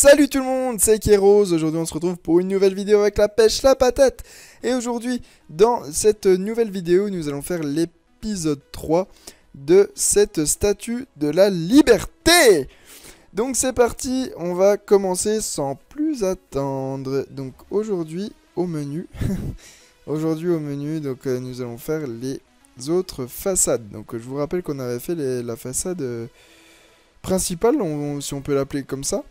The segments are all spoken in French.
Salut tout le monde, c'est Kéros. Aujourd'hui on se retrouve pour une nouvelle vidéo avec la pêche, la patate. Et aujourd'hui, dans cette nouvelle vidéo, nous allons faire l'épisode 3 de cette statue de la liberté. Donc c'est parti, on va commencer sans plus attendre. Donc aujourd'hui au menu, nous allons faire les autres façades. Donc je vous rappelle qu'on avait fait la façade principale, si on peut l'appeler comme ça.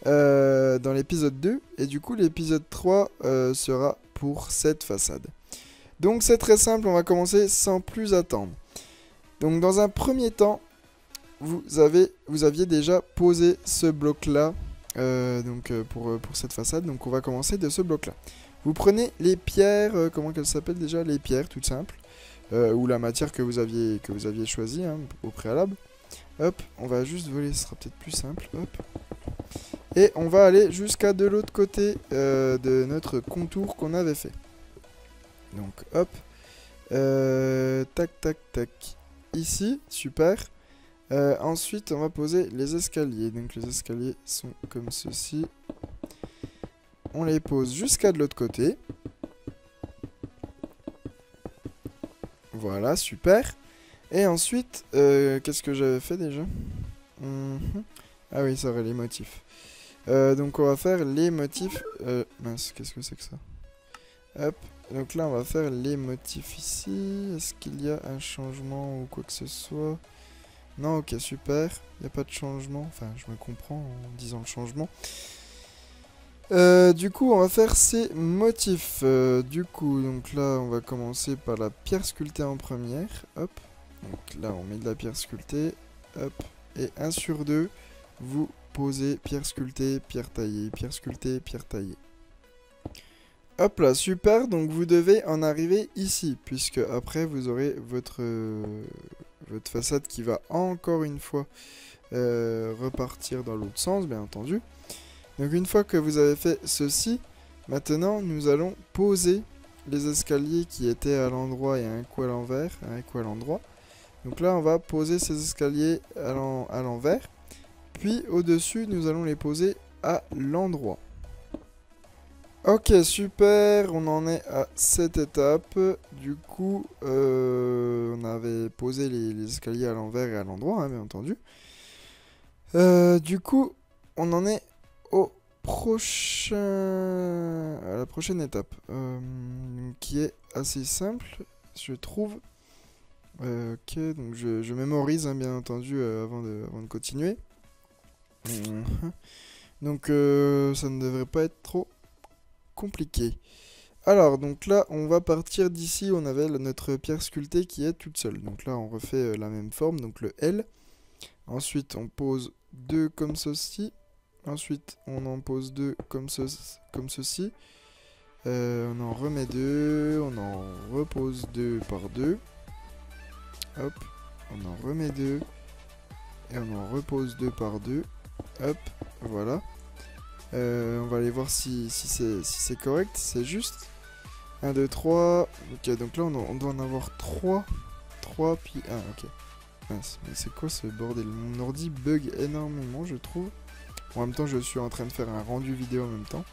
Dans l'épisode 2 et du coup l'épisode 3 sera pour cette façade. Donc c'est très simple, on va commencer sans plus attendre. Donc dans un premier temps, vous aviez déjà posé ce bloc là pour cette façade. Donc on va commencer de ce bloc là. Vous prenez les pierres, comment qu'elles s'appellent déjà? Les pierres toutes simples, ou la matière que vous aviez choisie au préalable. Hop, on va juste voler, ce sera peut-être plus simple. Hop. Et on va aller jusqu'à de l'autre côté de notre contour qu'on avait fait. Donc hop. Tac tac tac. Ici, super. Ensuite on va poser les escaliers. Donc les escaliers sont comme ceci. On les pose jusqu'à de l'autre côté. Voilà, super. Et ensuite, qu'est-ce que j'avais fait déjà? Ah oui, ça aurait les motifs. Donc on va faire les motifs. Mince, qu'est-ce que c'est que ça? Hop. Donc là on va faire les motifs ici. Est-ce qu'il y a un changement ou quoi que ce soit? Non, ok, super. Il n'y a pas de changement. Enfin, je me comprends en disant le changement. Du coup, on va faire ces motifs. Donc là, on va commencer par la pierre sculptée en première. Hop. Donc là, on met de la pierre sculptée. Hop. Et 1 sur 2, vous posez pierre sculptée, pierre taillée, pierre sculptée, pierre taillée. Hop là, super. Donc vous devez en arriver ici, puisque après vous aurez votre façade qui va encore une fois repartir dans l'autre sens, bien entendu. Donc une fois que vous avez fait ceci, maintenant nous allons poser les escaliers qui étaient à l'endroit et un coup à l'envers, un coup à l'endroit. Donc là on va poser ces escaliers à l'envers. Puis au-dessus, nous allons les poser à l'endroit. Ok, super, on en est à cette étape. Du coup, on avait posé les escaliers à l'envers et à l'endroit, bien entendu. Du coup, on en est à la prochaine étape, qui est assez simple, je trouve. Ok, donc je mémorise, bien entendu, avant de continuer. Donc ça ne devrait pas être trop compliqué. Alors donc là on va partir d'ici, on avait notre pierre sculptée qui est toute seule. Donc là on refait la même forme, donc le L. Ensuite on pose 2 comme ceci. Ensuite on en pose 2 comme ceci. On en remet 2, on en repose 2 par 2. Hop, on en remet 2. Et on en repose 2 par 2. Hop, voilà. On va aller voir si c'est correct, c'est juste. 1, 2, 3. Ok, donc là on doit en avoir 3. 3 puis 1, ok. Mince, mais c'est quoi ce bordel? Mon ordi bug énormément, je trouve. En même temps, je suis en train de faire un rendu vidéo en même temps.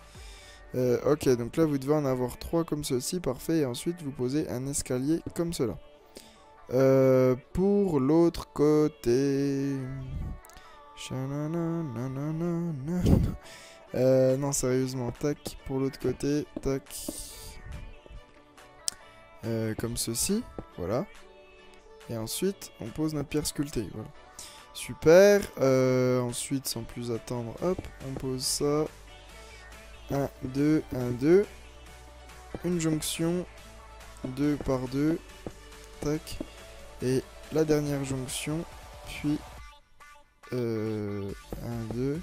Ok, donc là vous devez en avoir 3 comme ceci, parfait. Et ensuite vous posez un escalier comme cela. Pour l'autre côté... non, sérieusement, tac, pour l'autre côté, tac, comme ceci, voilà. Et ensuite, on pose notre pierre sculptée, voilà. Super, ensuite, sans plus attendre, hop, on pose ça. 1, 2, 1, 2. Une jonction, 2 par 2, tac. Et la dernière jonction, puis 1, 2,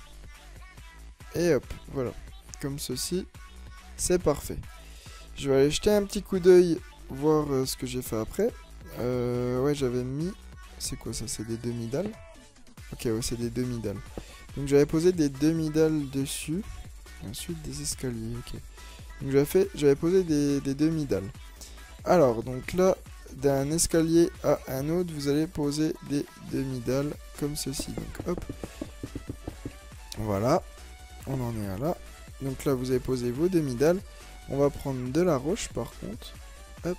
et hop, voilà, comme ceci, c'est parfait. Je vais aller jeter un petit coup d'œil, voir ce que j'ai fait après. Ouais, j'avais mis, c'est quoi ça? C'est des demi-dalles? Ok, ouais, c'est des demi-dalles. Donc j'avais posé des demi-dalles dessus, et ensuite des escaliers, ok. Donc j'avais posé des demi-dalles. Alors, donc là, d'un escalier à un autre, vous allez poser des demi-dalles comme ceci. Donc hop, voilà. On en est à là. Donc là, vous avez posé vos demi-dalles. On va prendre de la roche par contre. Hop.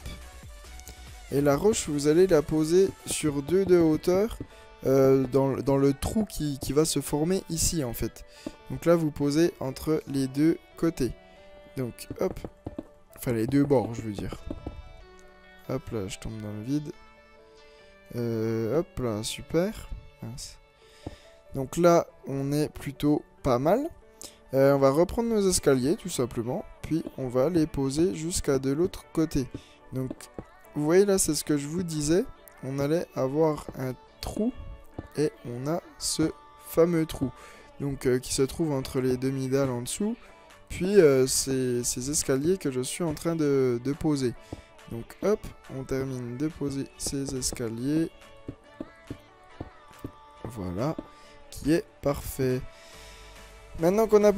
Et la roche, vous allez la poser sur 2 de hauteur dans le trou qui va se former ici en fait. Donc là, vous posez entre les 2 côtés. Donc hop. Enfin, les 2 bords, je veux dire. Hop là, je tombe dans le vide. Hop là, super. Mince. Donc là, on est plutôt pas mal. On va reprendre nos escaliers, tout simplement. Puis, on va les poser jusqu'à de l'autre côté. Donc, vous voyez là, c'est ce que je vous disais. On allait avoir un trou. Et on a ce fameux trou. Donc, qui se trouve entre les demi-dalles en dessous. Puis, ces escaliers que je suis en train de poser. Donc, hop, on termine de poser ces escaliers. Voilà, qui est parfait. Maintenant qu'on a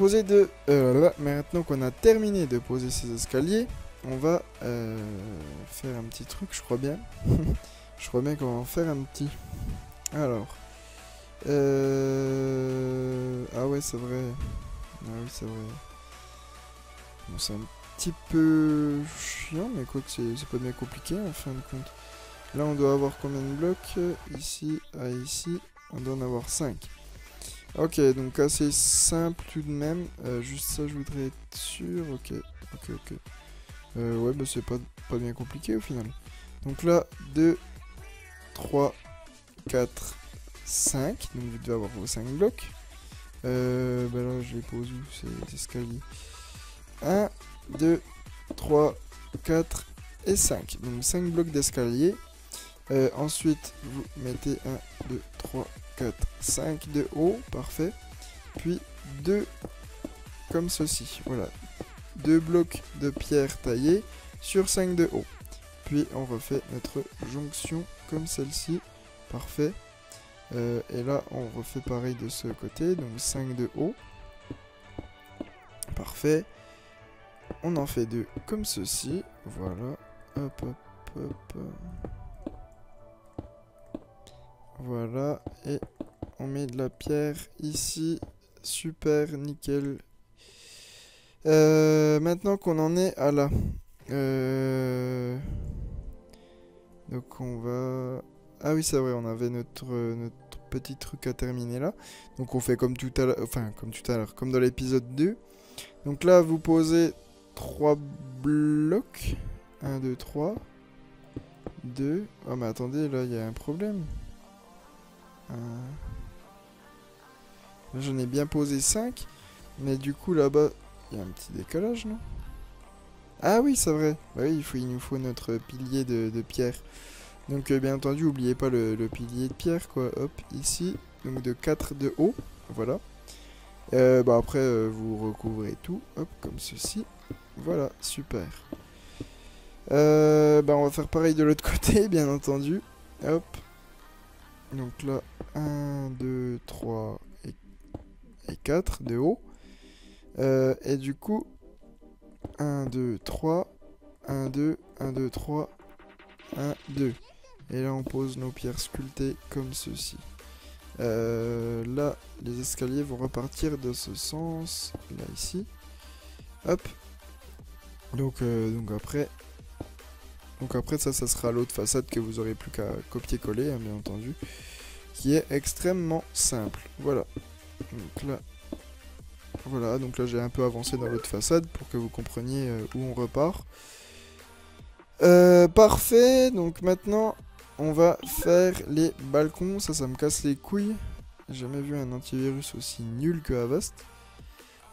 maintenant qu'on a terminé de poser ces escaliers, on va faire un petit truc, je crois bien. Je crois bien qu'on va en faire un petit. Alors, ah ouais, c'est vrai. Ah oui, c'est vrai. Bon, c'est un petit peu chiant, mais quoi que c'est pas bien compliqué en fin de compte. Là, on doit avoir combien de blocs? Ici à ici, on doit en avoir 5. Ok, donc assez simple tout de même. Juste ça, je voudrais être sûr. Ok. Ouais, bah c'est pas bien compliqué au final. Donc là, 2, 3, 4, 5. Donc vous devez avoir vos 5 blocs. Bah là, je les pose où ces escaliers? 1, 2, 3, 4 et 5. Donc 5 blocs d'escalier. Ensuite, vous mettez 1, 2, 3, 4, 5 de haut, parfait. Puis 2 comme ceci, voilà. 2 blocs de pierre taillés sur 5 de haut. Puis on refait notre jonction comme celle-ci, parfait. Et là, on refait pareil de ce côté, donc 5 de haut. Parfait. On en fait 2 comme ceci, voilà. Hop, hop, hop. Voilà, et on met de la pierre ici. Super, nickel. Maintenant qu'on en est à là. Donc on va... Ah oui, c'est vrai, on avait notre petit truc à terminer là. Donc on fait comme tout à l'heure, enfin comme tout à l'heure, comme dans l'épisode 2. Donc là, vous posez 3 blocs. 1, 2, 3. 2. Oh mais attendez, là il y a un problème. Là j'en ai bien posé 5. Mais du coup là-bas, il y a un petit décalage, non? Ah oui, c'est vrai. Bah oui, il nous faut notre pilier de pierre. Donc bien entendu, n'oubliez pas le pilier de pierre, quoi. Hop, ici. Donc de 4 de haut. Voilà. Bah après, vous recouvrez tout. Hop, comme ceci. Voilà, super. Bah on va faire pareil de l'autre côté, bien entendu. Hop. Donc là, 1, 2, 3 et 4 de haut. Et du coup, 1, 2, 3, 1, 2, 1, 2, 3, 1, 2. Et là, on pose nos pierres sculptées comme ceci. Là, les escaliers vont repartir de ce sens, là, ici. Hop. Donc après ça sera l'autre façade que vous aurez plus qu'à copier-coller, hein, bien entendu. Qui est extrêmement simple. Voilà. Donc là j'ai un peu avancé dans l'autre façade pour que vous compreniez où on repart. Parfait. Donc maintenant on va faire les balcons. Ça me casse les couilles. J'ai jamais vu un antivirus aussi nul que Avast.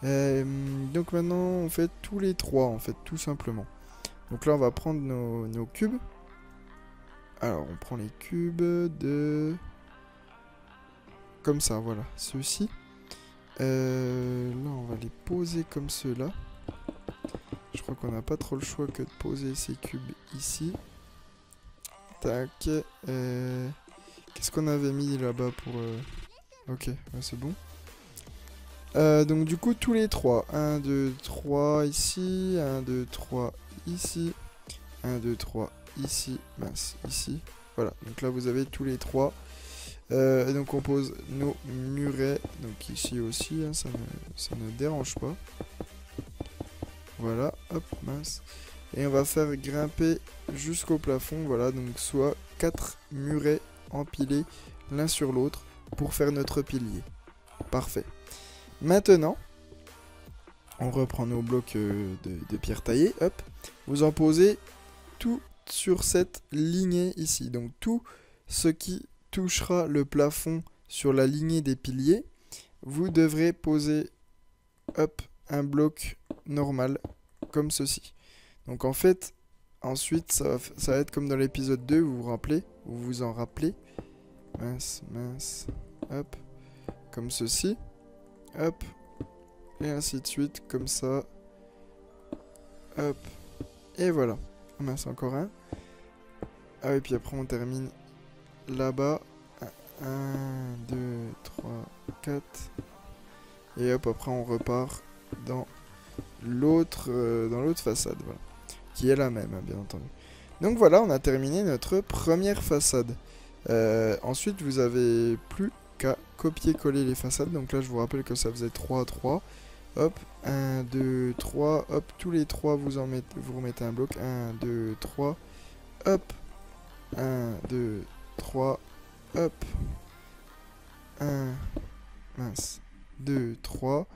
Donc maintenant on fait tous les 3 en fait, tout simplement. Donc là on va prendre nos cubes. Alors on prend les cubes de... Comme ça, voilà, ceux-ci. Là on va les poser comme ceux-là. Je crois qu'on n'a pas trop le choix que de poser ces cubes ici. Tac. Qu'est-ce qu'on avait mis là-bas pour... Ok, ouais, c'est bon. Donc du coup tous les 3. 1, 2, 3 ici. 1, 2, 3 ici. 1, 2, 3 ici. Mince, ici. Voilà, donc là vous avez tous les 3. Et donc on pose nos murets, donc ici aussi, hein, ça ne dérange pas. Voilà, hop, mince. Et on va faire grimper jusqu'au plafond, voilà, donc soit 4 murets empilés l'un sur l'autre pour faire notre pilier. Parfait. Maintenant, on reprend nos blocs de pierre taillée, hop. Vous en posez tout sur cette lignée ici. Donc tout ce qui touchera le plafond sur la lignée des piliers, vous devrez poser, hop, un bloc normal, comme ceci. Donc en fait, ensuite, ça va être comme dans l'épisode 2, vous vous rappelez, vous vous en rappelez. Mince, mince, hop, comme ceci, hop, et ainsi de suite, comme ça, hop, et voilà. Mince, encore un. Ah et puis après on termine là-bas. 1, 2, 3, 4. Et hop, après on repart dans l'autre façade, voilà. Qui est la même, hein, bien entendu. Donc voilà, on a terminé notre première façade. Ensuite, vous avez plus qu'à copier-coller les façades. Donc là, je vous rappelle que ça faisait 3 à 3. Hop, 1, 2, 3. Hop, tous les 3, vous remettez un bloc. 1, 2, 3. Hop, 1, 2, 3. Hop, 1, mince, 2, 3.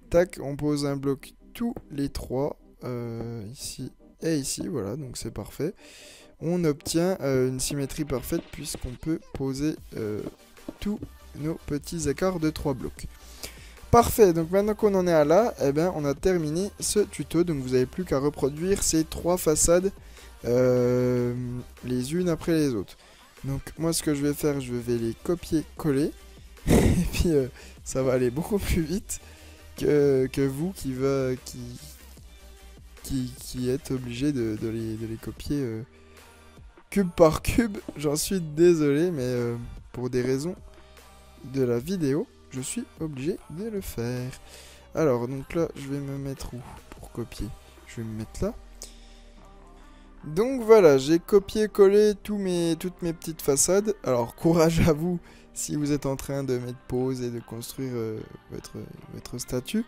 Tac, on pose un bloc tous les 3. Ici et ici, voilà, donc c'est parfait. On obtient une symétrie parfaite puisqu'on peut poser tous nos petits écarts de 3 blocs. Parfait, donc maintenant qu'on en est à là, eh ben, on a terminé ce tuto. Donc vous n'avez plus qu'à reproduire ces 3 façades les unes après les autres. Donc moi ce que je vais faire, je vais les copier-coller. Et puis ça va aller beaucoup plus vite que vous qui êtes obligé de les copier cube par cube. J'en suis désolé, mais pour des raisons de la vidéo, je suis obligé de le faire. Alors, donc là, je vais me mettre où pour copier? Je vais me mettre là. Donc voilà, j'ai copié-collé toutes mes petites façades. Alors, courage à vous si vous êtes en train de mettre pause et de construire votre statue.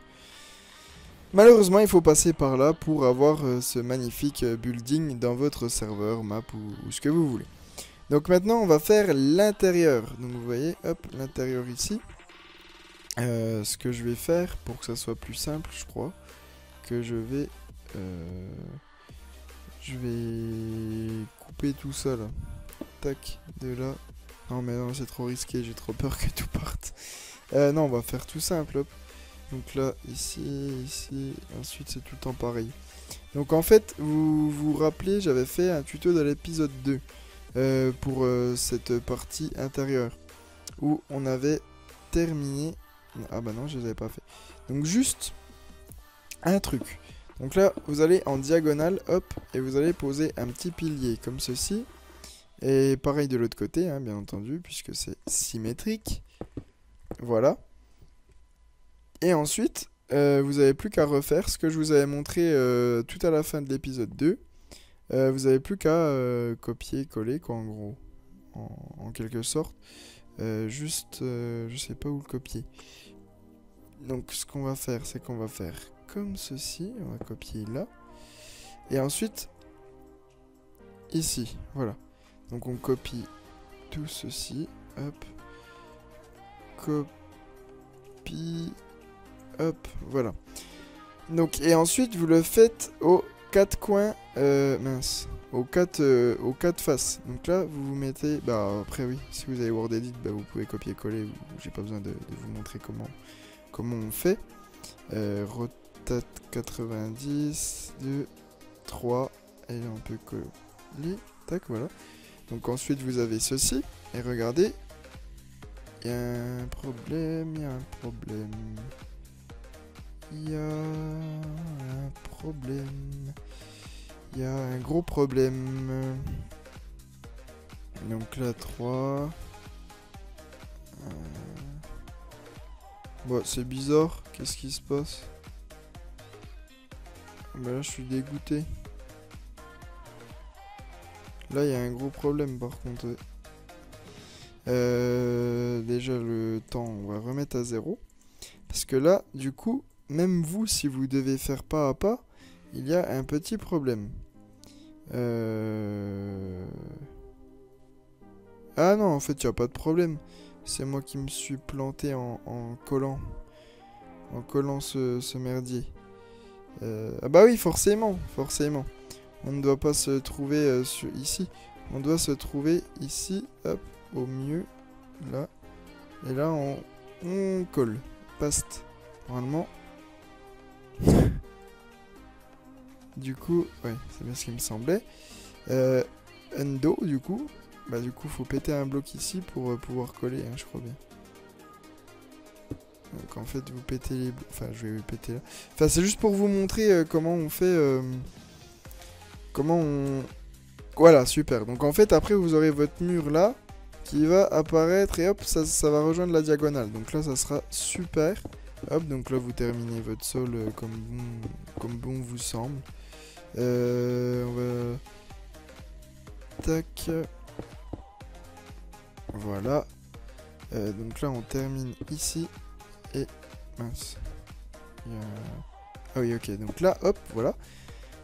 Malheureusement, il faut passer par là pour avoir ce magnifique building dans votre serveur, map ou ce que vous voulez. Donc maintenant, on va faire l'intérieur. Donc vous voyez, hop, l'intérieur ici. Ce que je vais faire pour que ça soit plus simple, je crois, que je vais couper tout ça là. Tac, de là. Non mais non, c'est trop risqué, j'ai trop peur que tout parte. Non, on va faire tout simple, hop. Donc là, ici, ici, ensuite c'est tout le temps pareil. Donc en fait, vous vous rappelez, j'avais fait un tuto dans l'épisode 2 pour cette partie intérieure. Où on avait terminé... Ah bah non, je les avais pas fait. Donc juste un truc. Donc là, vous allez en diagonale, hop, et vous allez poser un petit pilier comme ceci. Et pareil de l'autre côté, hein, bien entendu, puisque c'est symétrique. Voilà. Et ensuite, vous n'avez plus qu'à refaire ce que je vous avais montré tout à la fin de l'épisode 2. Vous n'avez plus qu'à copier-coller, quoi, en gros. En quelque sorte. Je sais pas où le copier. Donc, ce qu'on va faire, c'est qu'on va faire comme ceci. On va copier là. Et ensuite, ici, voilà. Donc, on copie tout ceci. Hop. Copie... Hop, voilà. Donc, et ensuite, vous le faites aux 4 coins, aux 4 faces. Donc là, vous vous mettez, bah après oui, si vous avez Word Edit, bah, vous pouvez copier-coller, j'ai pas besoin de vous montrer comment on fait. Rotate 90, 2, 3, et là on peut coller, tac, voilà. Donc ensuite, vous avez ceci, et regardez, il y a un problème, il y a un problème. Il y a un problème. Il y a un gros problème. Donc là, 3. Bon, c'est bizarre. Qu'est-ce qui se passe? Bah là, je suis dégoûté. Là, il y a un gros problème par contre. Déjà le temps, on va remettre à 0. Parce que là, du coup, même vous, si vous devez faire pas à pas, il y a un petit problème. Ah non, en fait, il n'y a pas de problème. C'est moi qui me suis planté en collant. En collant ce merdier. Ah bah oui, forcément, forcément. On ne doit pas se trouver ici. On doit se trouver ici, hop, au mieux, là. Et là, on colle. Paste. Normalement. Du coup, ouais, c'est bien ce qui me semblait. Undo, du coup. Bah du coup, faut péter un bloc ici pour pouvoir coller, hein, je crois bien. Donc en fait, vous pétez les blocs. Enfin, je vais péter là. Enfin, c'est juste pour vous montrer comment on fait... comment on... Voilà, super. Donc en fait, après, vous aurez votre mur là qui va apparaître et hop, ça va rejoindre la diagonale. Donc là, ça sera super. Hop, donc là, vous terminez votre sol comme bon vous semble. On va... Tac. Voilà. Donc là, on termine ici. Et... Mince. Ah oui, ok. Donc là, hop, voilà.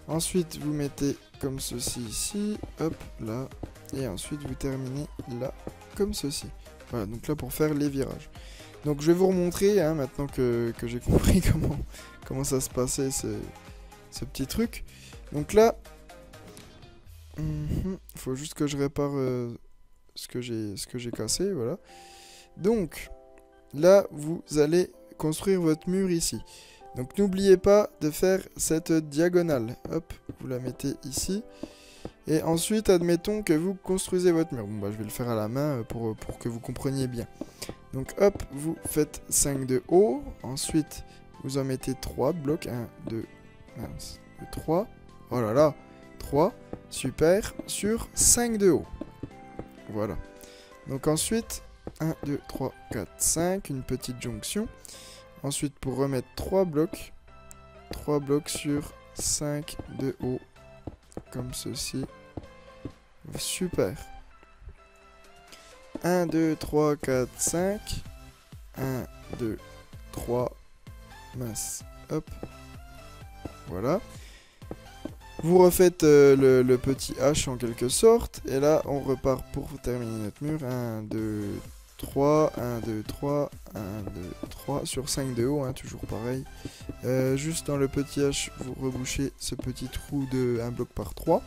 Ensuite, vous mettez comme ceci ici. Hop, là. Et ensuite, vous terminez là, comme ceci. Voilà, donc là, pour faire les virages. Donc, je vais vous remontrer, hein, maintenant que j'ai compris comment ça se passait, ce petit truc. Donc là... faut juste que je répare ce que j'ai cassé, voilà. Donc, là, vous allez construire votre mur ici. Donc, n'oubliez pas de faire cette diagonale. Hop, vous la mettez ici. Et ensuite, admettons que vous construisez votre mur. Bon, bah, je vais le faire à la main pour que vous compreniez bien. Donc, hop, vous faites 5 de haut. Ensuite, vous en mettez 3 de blocs. 1, 2, mince, 3. Oh là là, 3. Super. Sur 5 de haut. Voilà. Donc, ensuite... 1, 2, 3, 4, 5, une petite jonction. Ensuite, pour remettre 3 blocs sur 5 de haut, comme ceci. Super. 1, 2, 3, 4, 5. 1, 2, 3. Mince. Hop. Voilà. Vous refaites le petit H en quelque sorte. Et là, on repart pour terminer notre mur. 1, 2, 3, 1, 2, 3, 1, 2, 3, sur 5 de haut, hein, toujours pareil. Juste dans le petit H, vous rebouchez ce petit trou de 1 bloc par 3.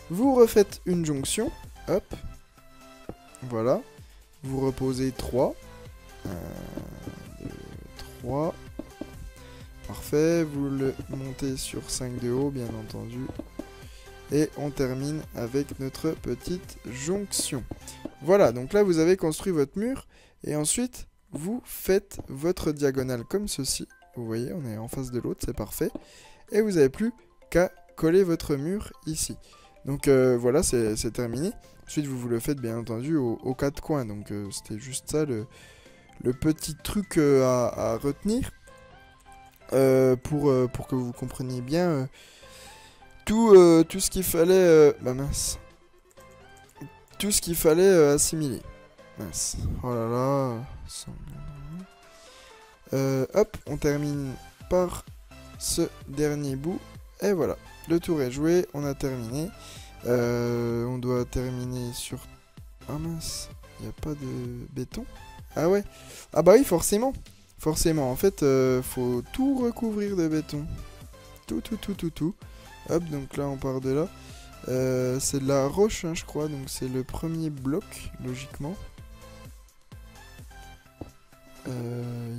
Vous refaites une jonction, hop, voilà. Vous reposez 3, 1, 2, 3, parfait. Vous le montez sur 5 de haut, bien entendu. Et on termine avec notre petite jonction. Voilà, donc là vous avez construit votre mur. Et ensuite, vous faites votre diagonale comme ceci. Vous voyez, on est en face de l'autre, c'est parfait. Et vous n'avez plus qu'à coller votre mur ici. Donc voilà, c'est terminé. Ensuite, vous le faites bien entendu aux 4 coins. Donc c'était juste ça le petit truc à retenir. Pour que vous compreniez bien... tout ce qu'il fallait... bah mince. Tout ce qu'il fallait assimiler. Mince. Oh là là. Hop, on termine par ce dernier bout. Et voilà. Le tour est joué. On a terminé. On doit terminer sur... Ah mince. Il n'y a pas de béton. Ah ouais. Ah bah oui, forcément. Forcément. En fait, faut tout recouvrir de béton. Tout. Hop, donc là on part de là. C'est de la roche, hein, je crois, donc c'est le premier bloc, logiquement.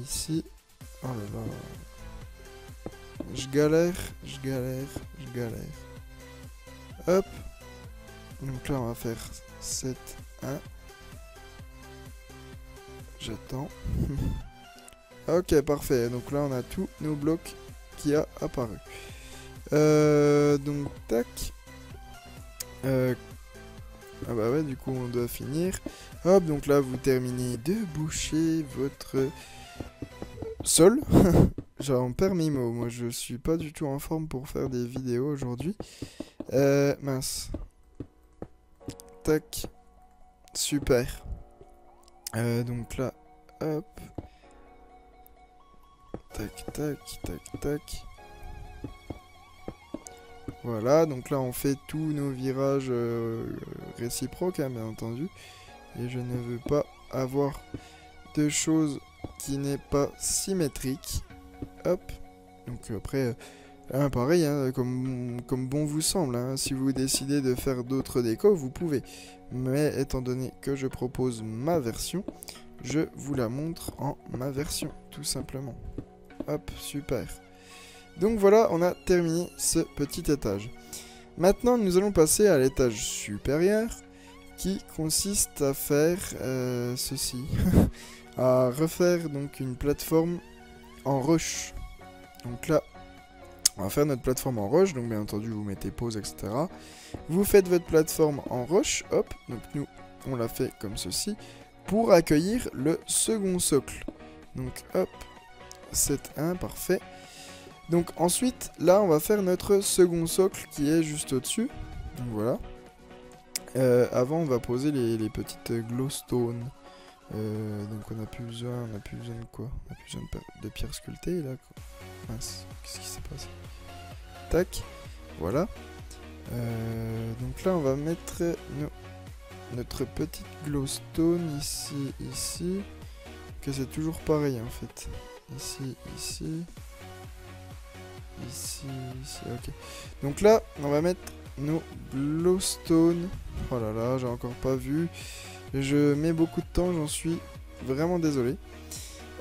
Ici. Oh là là. Je galère. Hop. Donc là on va faire 7, 1. J'attends. Ok, parfait. Donc là on a tous nos blocs qui a apparu. Donc tac. Ah bah ouais, du coup on doit finir. Hop, donc là vous terminez de boucher votre sol. J'en perds mes mots, moi je suis pas du tout en forme pour faire des vidéos aujourd'hui. Mince. Tac. Super. Donc là, hop. Tac, tac, tac, tac. Voilà, donc là on fait tous nos virages réciproques, hein, bien entendu. Et je ne veux pas avoir de choses qui n'est pas symétrique. Hop. Donc après, pareil, hein, comme bon vous semble. Hein, si vous décidez de faire d'autres décos, vous pouvez. Mais étant donné que je propose ma version, je vous la montre en ma version, tout simplement. Hop, super. Donc voilà, on a terminé ce petit étage. Maintenant, nous allons passer à l'étage supérieur, qui consiste à faire ceci. À refaire donc une plateforme en roche. Donc là, on va faire notre plateforme en roche, donc bien entendu vous mettez pause, etc. Vous faites votre plateforme en roche, hop, donc nous on l'a fait comme ceci, pour accueillir le second socle. Donc hop, 7-1, parfait. Donc ensuite, là on va faire notre second socle qui est juste au-dessus. Donc voilà. Avant on va poser les petites glowstone. Donc on a plus besoin de quoi? On a plus besoin de pierres sculptées là. Mince, qu'est-ce qui s'est passé? Tac, voilà. Donc là on va mettre notre petite glowstone ici. Que c'est toujours pareil en fait. Ici, ok. Donc là on va mettre nos glowstone. Oh là là, j'ai encore pas vu. Je mets beaucoup de temps, j'en suis vraiment désolé.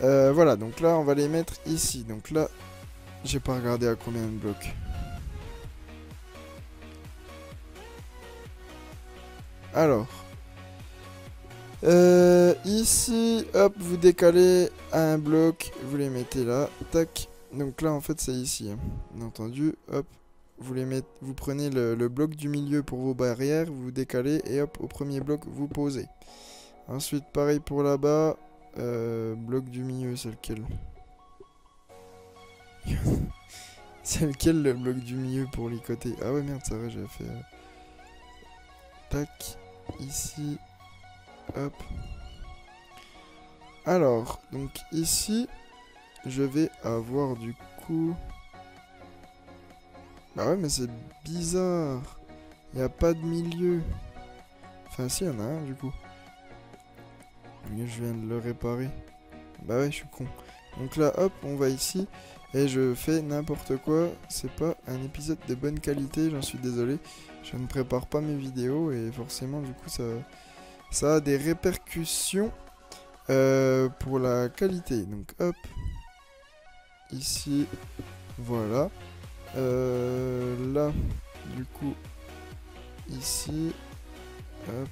Voilà, donc là on va les mettre ici. Donc là, j'ai pas regardé à combien de blocs. Alors, ici, hop, vous décalez un bloc, vous les mettez là, tac. Donc là, en fait, c'est ici, hein. Bien entendu, hop, vous prenez le bloc du milieu pour vos barrières, vous décalez et hop, au premier bloc, vous posez. Ensuite, pareil pour là-bas, bloc du milieu, c'est lequel? C'est lequel le bloc du milieu pour les côtés? Ah ouais, merde, c'est vrai, j'avais fait... Tac, ici, hop. Alors, donc ici, je vais avoir du coup... Bah ouais, mais c'est bizarre. Il n'y a pas de milieu. Enfin, si, il y en a un, du coup. Mais je viens de le réparer. Bah ouais, je suis con. Donc là, hop, on va ici. Et je fais n'importe quoi. C'est pas un épisode de bonne qualité, j'en suis désolé. Je ne prépare pas mes vidéos et forcément, du coup, ça a des répercussions pour la qualité. Donc hop, ici, voilà. Là, du coup, ici, hop.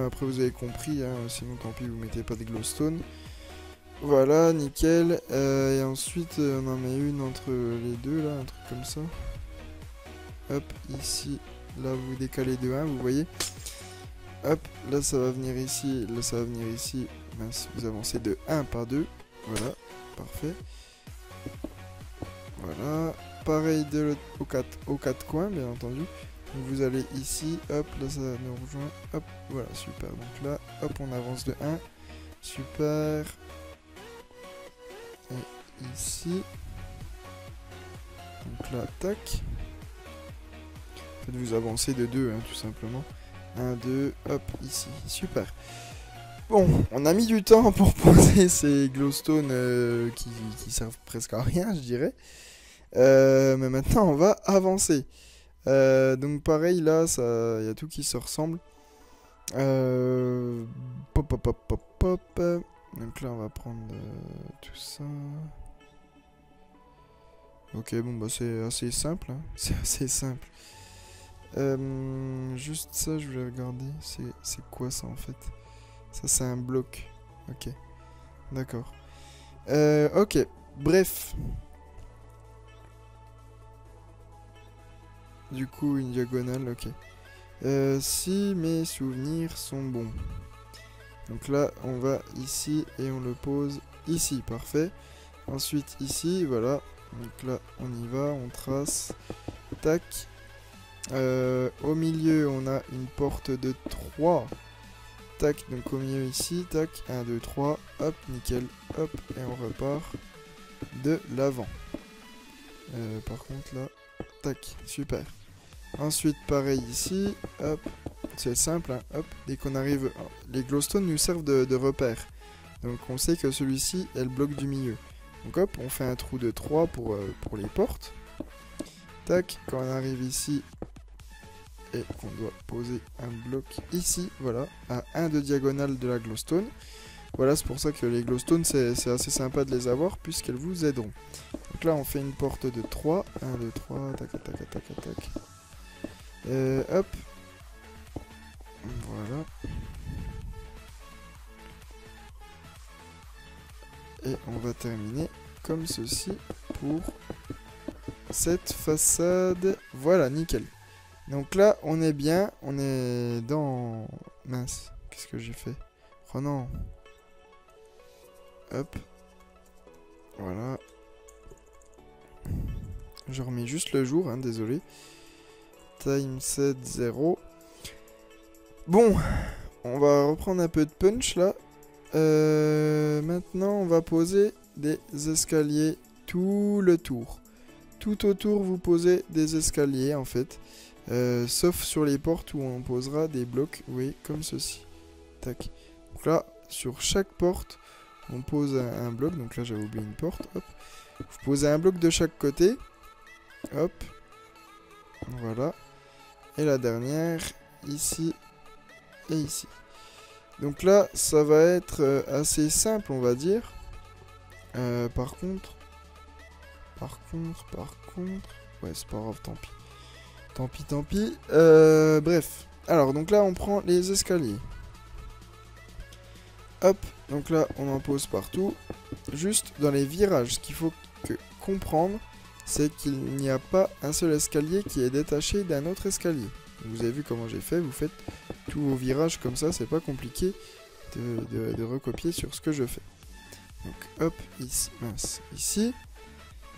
Après, vous avez compris, hein, sinon tant pis, vous mettez pas de glowstone. Voilà, nickel. Et ensuite, on en met une entre les deux, là, un truc comme ça. Hop, ici, là, vous décalez de 1, vous voyez. Hop, là, ça va venir ici, là, ça va venir ici. Mince, vous avancez de 1 par 2. Voilà, parfait. Voilà, pareil aux quatre coins, bien entendu. Donc vous allez ici, hop, là, ça nous rejoint. Hop, voilà, super. Donc là, hop, on avance de 1. Super. Et ici. Donc là, tac. En fait, vous avancez de 2, hein, tout simplement. 1, 2, hop, ici. Super. Bon, on a mis du temps pour poser ces glowstones qui servent presque à rien, je dirais. Mais maintenant, on va avancer. Donc pareil, là, il y a tout qui se ressemble. Pop, pop, pop, pop, pop. Donc là, on va prendre tout ça. Ok, bon, bah c'est assez simple. Hein. C'est assez simple. Juste ça, je voulais regarder. C'est quoi ça, en fait? Ça, c'est un bloc. Ok. D'accord. Ok. Bref. Du coup, une diagonale, ok. Si mes souvenirs sont bons. Donc là, on va ici et on le pose ici, parfait. Ensuite, ici, voilà. Donc là, on y va, on trace. Tac. Au milieu, on a une porte de 3. Tac, donc au milieu ici, tac, 1, 2, 3, hop, nickel, hop, et on repart de l'avant. Par contre là, tac, super. Ensuite, pareil ici, hop, c'est simple, hein, hop, dès qu'on arrive, les glowstones nous servent de repère. Donc on sait que celui-ci est le bloc du milieu. Donc hop, on fait un trou de 3 pour les portes. Tac, quand on arrive ici, et qu'on doit poser un bloc ici, voilà, à 1 de diagonale de la glowstone. Voilà, c'est pour ça que les glowstones, c'est assez sympa de les avoir, puisqu'elles vous aideront. Donc là, on fait une porte de 3. 1, 2, 3, tac, tac, tac, tac, tac. Hop. Voilà. Et on va terminer comme ceci pour cette façade. Voilà, nickel. Donc là, on est bien. On est dans... Mince, qu'est-ce que j'ai fait? Oh non. Hop. Voilà. Je remets juste le jour, hein, désolé. Time set 0. Bon, on va reprendre un peu de punch là. Maintenant, on va poser des escaliers tout le tour. Tout autour, vous posez des escaliers en fait. Sauf sur les portes où on posera des blocs, oui, comme ceci. Tac. Donc là, sur chaque porte, on pose un bloc. Donc là, j'avais oublié une porte. Hop. Vous posez un bloc de chaque côté. Hop. Voilà. Et la dernière, ici et ici. Donc là, ça va être assez simple, on va dire. Par contre... Ouais, c'est pas grave, tant pis. Tant pis. Bref. Alors, donc là, on prend les escaliers. Hop. Donc là, on en pose partout. Juste dans les virages, ce qu'il faut comprendre, c'est qu'il n'y a pas un seul escalier qui est détaché d'un autre escalier. Vous avez vu comment j'ai fait, vous faites tous vos virages comme ça, c'est pas compliqué de recopier sur ce que je fais. Donc hop, ici, mince, ici.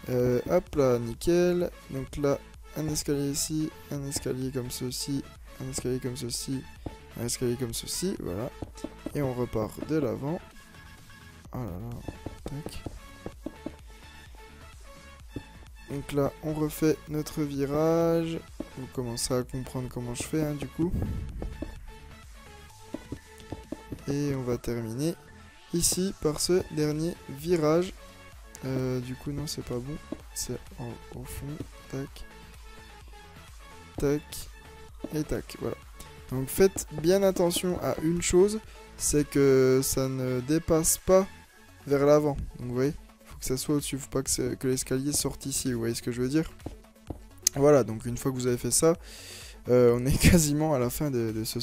Hop là, nickel. Donc là, un escalier ici, un escalier comme ceci, un escalier comme ceci, un escalier comme ceci, voilà. Et on repart de l'avant. Oh là là, tac. Donc là, on refait notre virage. Vous commencez à comprendre comment je fais, hein, du coup. Et on va terminer ici par ce dernier virage. Du coup, non, c'est pas bon. C'est au fond. Tac. Tac. Et tac. Voilà. Donc faites bien attention à une chose. C'est que ça ne dépasse pas vers l'avant. Donc vous voyez, il faut que ça soit au-dessus. Il ne faut pas que l'escalier sorte ici. Vous voyez ce que je veux dire? Voilà, donc une fois que vous avez fait ça, on est quasiment à la fin de ce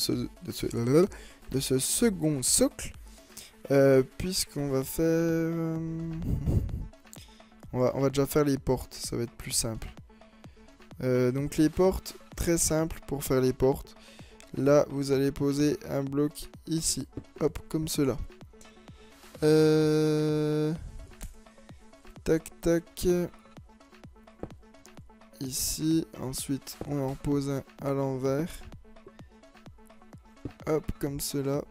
second socle. Puisqu'on va faire... on va déjà faire les portes, ça va être plus simple. Donc les portes, très simple pour faire les portes. Là, vous allez poser un bloc ici. Hop, comme cela. Tac, tac. Ici. Ensuite, on en pose un à l'envers. Hop, comme cela.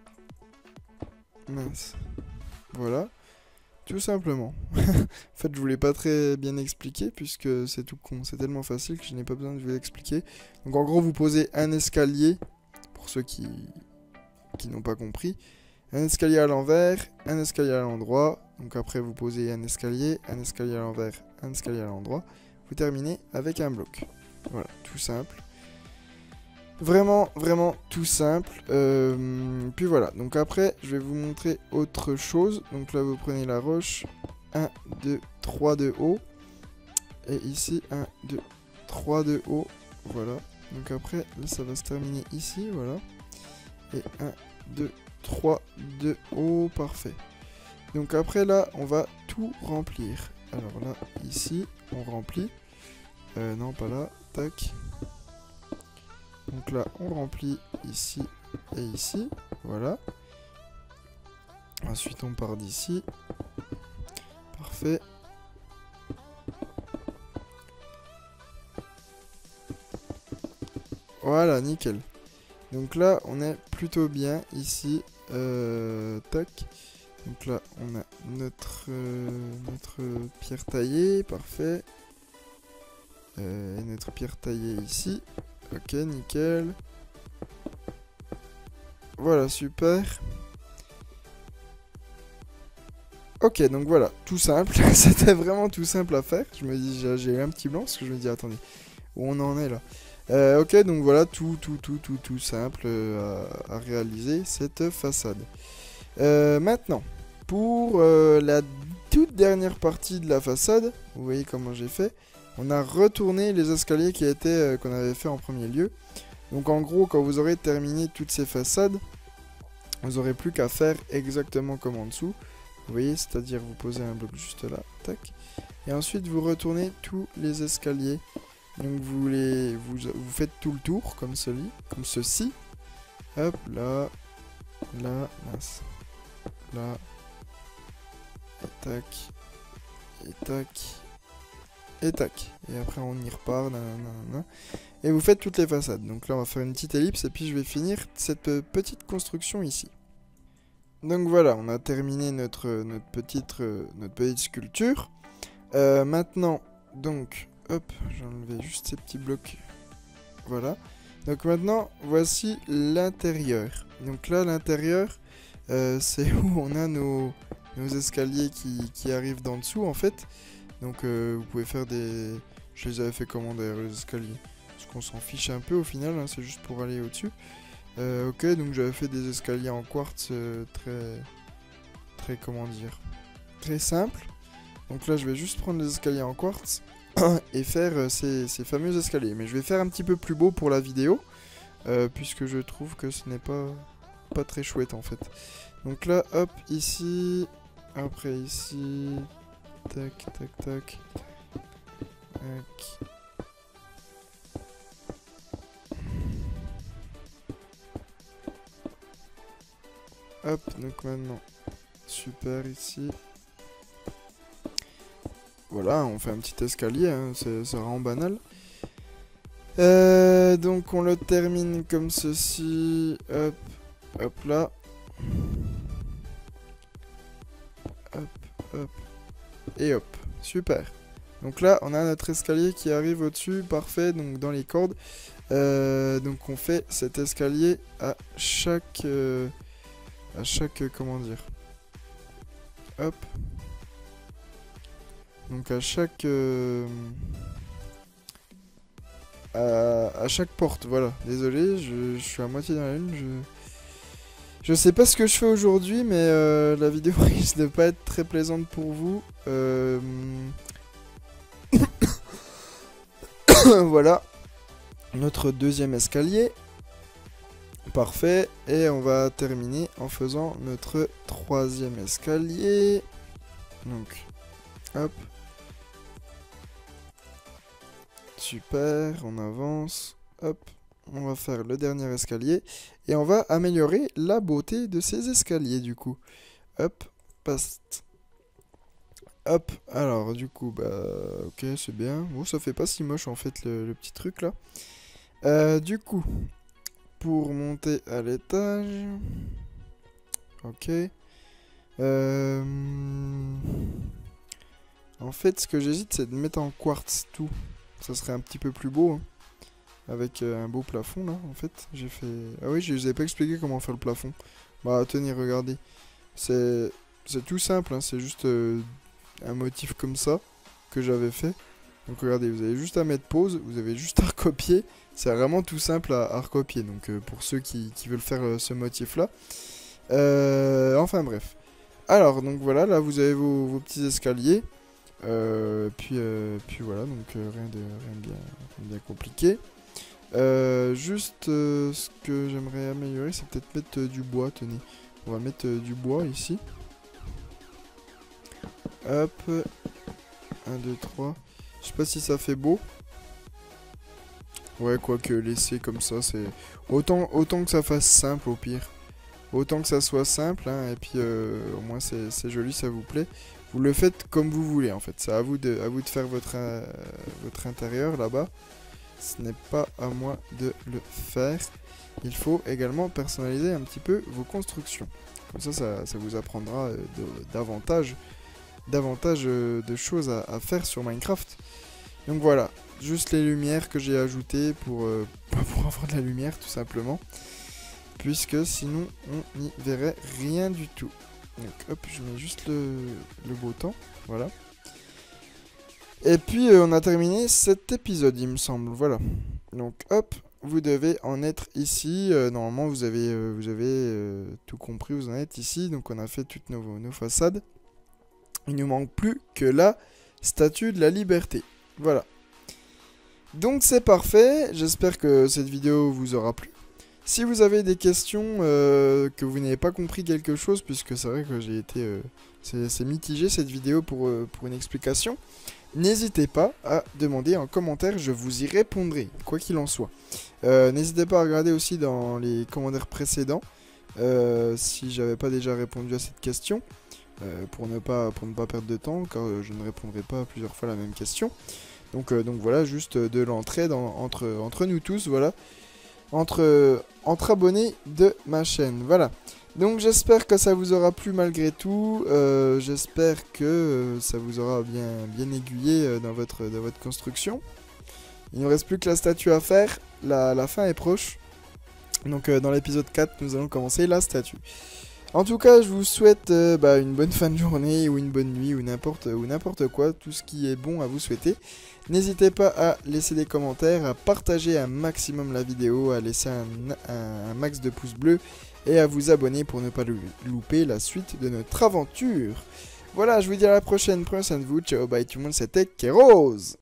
Mince. Voilà. Tout simplement. En fait, je voulais pas très bien expliquer puisque c'est tout con. C'est tellement facile que je n'ai pas besoin de vous l'expliquer. Donc en gros, vous posez un escalier, pour ceux qui n'ont pas compris. Un escalier à l'envers, un escalier à l'endroit. Donc après, vous posez un escalier à l'envers, un escalier à l'endroit. Vous terminez avec un bloc. Voilà, tout simple. Vraiment, vraiment tout simple. Puis voilà, donc après, je vais vous montrer autre chose. Donc là, vous prenez la roche. 1, 2, 3 de haut. Et ici, 1, 2, 3 de haut. Voilà. Donc après, là, ça va se terminer ici, voilà. Et 1, 2, 3 de haut, parfait. Donc après, là, on va tout remplir. Alors là, ici, on remplit. Non, pas là. Tac. Donc là, on remplit ici et ici. Voilà. Ensuite, on part d'ici. Parfait. Voilà, nickel. Donc là, on est plutôt bien ici. Tac. Donc là, on a notre pierre taillée, parfait. Et notre pierre taillée ici. Ok, nickel. Voilà, super. Ok, donc voilà, tout simple. C'était vraiment tout simple à faire. Je me dis, j'ai eu un petit blanc parce que je me dis, attendez, où on en est là? Ok, donc voilà, tout simple à réaliser cette façade. Maintenant, pour la toute dernière partie de la façade, vous voyez comment j'ai fait. On a retourné les escaliers qui étaient qu'on avait fait en premier lieu. Donc en gros, quand vous aurez terminé toutes ces façades, vous aurez plus qu'à faire exactement comme en dessous. Vous voyez, c'est-à-dire vous posez un bloc juste là, tac. Et ensuite vous retournez tous les escaliers. Donc vous faites tout le tour comme ceci. Hop, là, là, là, et tac, et tac, et tac. Et après on y repart, nanana. Et vous faites toutes les façades. Donc là on va faire une petite ellipse et puis je vais finir cette petite construction ici. Donc voilà, on a terminé notre petite sculpture. Maintenant, donc, hop, j'ai enlevé juste ces petits blocs. Voilà. Donc maintenant, voici l'intérieur. Donc là, l'intérieur, c'est où on a nos escaliers qui arrivent d'en dessous, en fait. Donc vous pouvez faire des... Je les avais fait comment d'ailleurs, les escaliers? Parce qu'on s'en fiche un peu au final, hein, c'est juste pour aller au-dessus. Ok, donc j'avais fait des escaliers en quartz très, comment dire, très simple. Donc là, je vais juste prendre les escaliers en quartz et faire ces fameux escaliers. Mais je vais faire un petit peu plus beau pour la vidéo, puisque je trouve que ce n'est pas très chouette en fait. Donc là, hop, ici, après ici, tac, tac, tac, tac. Hop, donc maintenant, super ici. Voilà, on fait un petit escalier, hein, ça rend banal. Donc on le termine comme ceci. Hop, hop là. Hop, hop. Et hop, super. Donc là, on a notre escalier qui arrive au-dessus, parfait, donc dans les cordes. Donc on fait cet escalier à chaque comment dire, hop, donc à chaque porte, voilà, désolé, je suis à moitié dans la lune, je sais pas ce que je fais aujourd'hui, mais la vidéo risque de pas être très plaisante pour vous, voilà, notre deuxième escalier. Parfait, et on va terminer en faisant notre troisième escalier. Donc, hop. Super, on avance. Hop, on va faire le dernier escalier. Et on va améliorer la beauté de ces escaliers, du coup. Hop, passe. Hop, alors, du coup, bah, ok, c'est bien. Bon, ça fait pas si moche, en fait, le petit truc, là. Du coup... Pour monter à l'étage. Ok. En fait, ce que j'hésite, c'est de mettre en quartz tout. Ça serait un petit peu plus beau. Hein. Avec un beau plafond, là, en fait. J'ai fait... Ah oui, je vous ai pas expliqué comment faire le plafond. Bah, tenez, regardez. C'est tout simple, hein. C'est juste un motif comme ça que j'avais fait. Donc regardez, vous avez juste à mettre pause, vous avez juste à recopier. C'est vraiment tout simple à recopier, donc pour ceux qui veulent faire ce motif-là. Enfin bref. Alors, donc voilà, là vous avez vos petits escaliers. Puis voilà, donc rien de bien compliqué. Juste ce que j'aimerais améliorer, c'est peut-être mettre du bois, tenez. On va mettre du bois ici. Hop. 1, 2, 3. Je sais pas si ça fait beau. Ouais, quoique laisser comme ça, c'est... Autant que ça fasse simple au pire. Autant que ça soit simple, hein, et puis au moins c'est joli, ça vous plaît. Vous le faites comme vous voulez en fait. C'est à vous de faire votre intérieur là-bas. ce n'est pas à moi de le faire. Il faut également personnaliser un petit peu vos constructions. Comme ça vous apprendra davantage de choses à faire sur Minecraft. Donc voilà, juste les lumières que j'ai ajoutées pour avoir de la lumière tout simplement. Puisque sinon on n'y verrait rien du tout. Donc hop, je mets juste le beau temps, voilà. Et puis on a terminé cet épisode il me semble, voilà. Donc hop, vous devez en être ici. Normalement vous avez tout compris, vous en êtes ici. Donc on a fait toutes nos façades. Il ne nous manque plus que la statue de la liberté. Voilà. Donc c'est parfait, j'espère que cette vidéo vous aura plu. Si vous avez des questions, que vous n'avez pas compris quelque chose, puisque c'est vrai que j'ai été... c'est mitigé cette vidéo pour une explication, n'hésitez pas à demander en commentaire, je vous y répondrai, quoi qu'il en soit. N'hésitez pas à regarder aussi dans les commentaires précédents, si j'avais pas déjà répondu à cette question, pour ne pas perdre de temps, car je ne répondrai pas plusieurs fois la même question. Donc voilà, juste de l'entraide entre nous tous, voilà. Entre abonnés de ma chaîne, voilà. Donc j'espère que ça vous aura plu malgré tout, j'espère que ça vous aura bien aiguillé dans votre construction. Il ne reste plus que la statue à faire, la fin est proche. Donc dans l'épisode 4, nous allons commencer la statue. En tout cas, je vous souhaite une bonne fin de journée ou une bonne nuit ou n'importe quoi, tout ce qui est bon à vous souhaiter. N'hésitez pas à laisser des commentaires, à partager un maximum la vidéo, à laisser un max de pouces bleus et à vous abonner pour ne pas louper la suite de notre aventure. Voilà, je vous dis à la prochaine, prenez soin de vous, ciao, bye tout le monde, c'était Keros.